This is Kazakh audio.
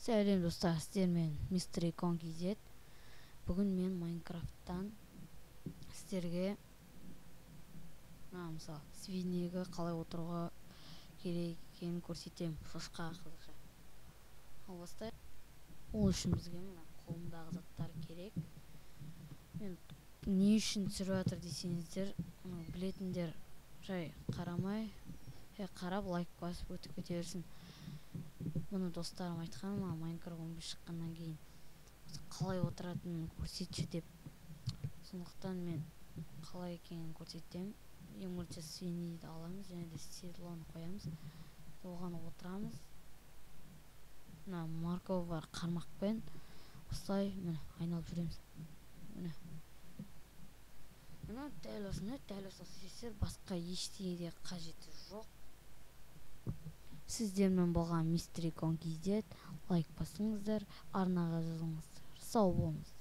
Сәлем достар, сіздермен Mystery KZ. Бүгін мен Майнкрафттан сіздерге мысалы свиньяға қалай отыруға керек екенін көрсетемін. Шошқа қызықша. Ал бастайық. Ол үшін бізге мына қолымдағы заттар керек. Мен не үшін түсіріп жатыр десеңіздер, білетіндер жай қарамай, қарап лайк басып өтіп кете берсін. Бұны достарым айтқан, Майнкрафт 15 шыққаннан кейін қалай отыратынын көрсетші деп. Сондықтан мен қалай екенін көрсетемін. Ең бірінші свиньяды аламыз және де седлоны қоямыз. Оған отырамыз. Мына морковь бар қармақпен осылай міне айналып жүреміз. Міне дәл осы сестер, басқа ештеңеге қажеті жоқ. Сіздермен болған Mystery KZ, лайк басыңыздар, арнаға жазылыңыздар. Сау болыңыз.